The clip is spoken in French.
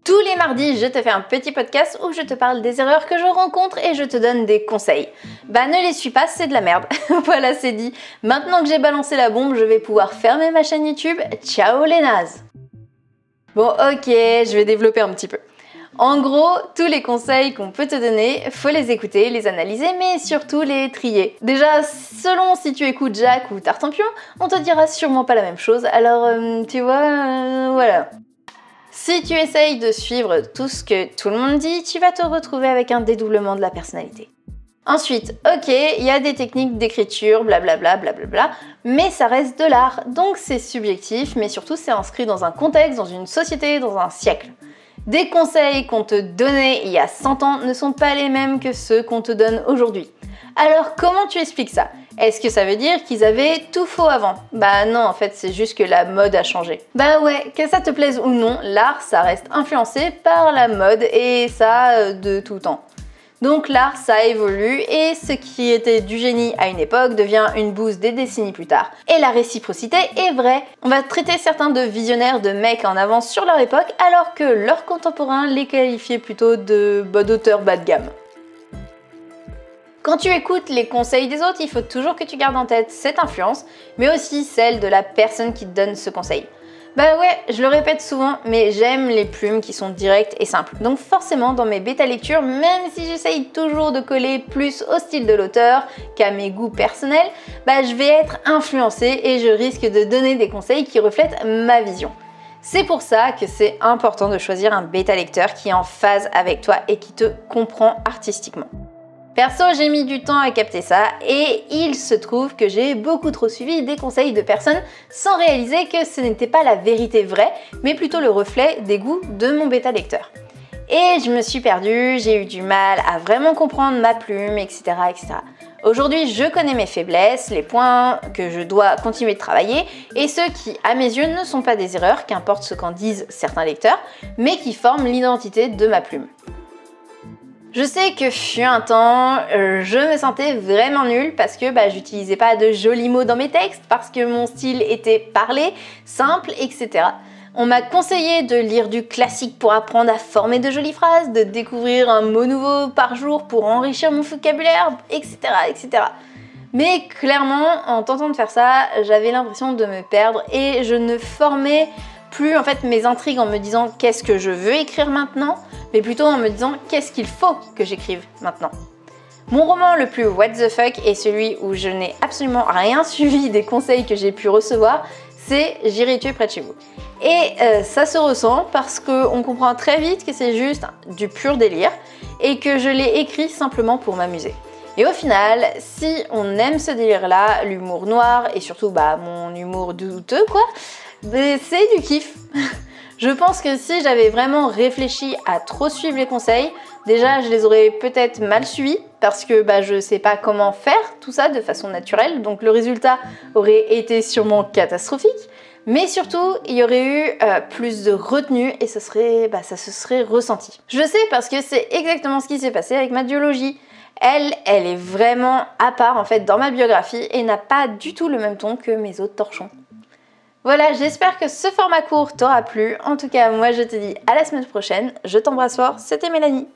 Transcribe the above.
Tous les mardis, je te fais un petit podcast où je te parle des erreurs que je rencontre et je te donne des conseils. Bah ne les suis pas, c'est de la merde. Voilà, c'est dit. Maintenant que j'ai balancé la bombe, je vais pouvoir fermer ma chaîne YouTube. Ciao les nazes. Bon ok, je vais développer un petit peu. En gros, tous les conseils qu'on peut te donner, faut les écouter, les analyser, mais surtout les trier. Déjà, selon si tu écoutes Jacques ou Tartampion, on te dira sûrement pas la même chose, alors tu vois, voilà. Si tu essayes de suivre tout ce que tout le monde dit, tu vas te retrouver avec un dédoublement de la personnalité. Ensuite, ok, il y a des techniques d'écriture, blablabla, blablabla, mais ça reste de l'art, donc c'est subjectif, mais surtout c'est inscrit dans un contexte, dans une société, dans un siècle. Des conseils qu'on te donnait il y a 100 ans ne sont pas les mêmes que ceux qu'on te donne aujourd'hui. Alors comment tu expliques ça? Est-ce que ça veut dire qu'ils avaient tout faux avant? Bah non, en fait c'est juste que la mode a changé. Bah ouais, que ça te plaise ou non, l'art ça reste influencé par la mode et ça de tout temps. Donc l'art ça évolue et ce qui était du génie à une époque devient une bouse des décennies plus tard. Et la réciprocité est vraie. On va traiter certains de visionnaires, de mecs en avance sur leur époque alors que leurs contemporains les qualifiaient plutôt d'auteurs bas de gamme. Quand tu écoutes les conseils des autres, il faut toujours que tu gardes en tête cette influence, mais aussi celle de la personne qui te donne ce conseil. Bah ouais, je le répète souvent, mais j'aime les plumes qui sont directes et simples. Donc forcément, dans mes bêta lectures, même si j'essaye toujours de coller plus au style de l'auteur qu'à mes goûts personnels, bah je vais être influencée et je risque de donner des conseils qui reflètent ma vision. C'est pour ça que c'est important de choisir un bêta lecteur qui est en phase avec toi et qui te comprend artistiquement. Perso, j'ai mis du temps à capter ça et il se trouve que j'ai beaucoup trop suivi des conseils de personnes sans réaliser que ce n'était pas la vérité vraie, mais plutôt le reflet des goûts de mon bêta lecteur. Et je me suis perdue, j'ai eu du mal à vraiment comprendre ma plume, etc. etc. Aujourd'hui, je connais mes faiblesses, les points que je dois continuer de travailler et ceux qui, à mes yeux, ne sont pas des erreurs, qu'importe ce qu'en disent certains lecteurs, mais qui forment l'identité de ma plume. Je sais que fut un temps, je me sentais vraiment nulle parce que j'utilisais pas de jolis mots dans mes textes, parce que mon style était parlé, simple, etc. On m'a conseillé de lire du classique pour apprendre à former de jolies phrases, de découvrir un mot nouveau par jour pour enrichir mon vocabulaire, etc., etc. Mais clairement, en tentant de faire ça, j'avais l'impression de me perdre et je ne formais plus en fait mes intrigues en me disant qu'est-ce que je veux écrire maintenant, mais plutôt en me disant qu'est-ce qu'il faut que j'écrive maintenant. Mon roman le plus what the fuck est celui où je n'ai absolument rien suivi des conseils que j'ai pu recevoir, c'est J'irai tuer près de chez vous. Et ça se ressent parce qu'on comprend très vite que c'est juste du pur délire et que je l'ai écrit simplement pour m'amuser. Et au final, si on aime ce délire-là, l'humour noir et surtout mon humour douteux quoi, c'est du kiff. Je pense que si j'avais vraiment réfléchi à trop suivre les conseils, déjà je les aurais peut-être mal suivis parce que je sais pas comment faire tout ça de façon naturelle, donc le résultat aurait été sûrement catastrophique. Mais surtout, il y aurait eu plus de retenue et ça se serait ressenti. Je sais parce que c'est exactement ce qui s'est passé avec ma duologie. Elle est vraiment à part en fait dans ma biographie et n'a pas du tout le même ton que mes autres torchons. Voilà, j'espère que ce format court t'aura plu. En tout cas, moi je te dis à la semaine prochaine. Je t'embrasse fort, c'était Mélanie.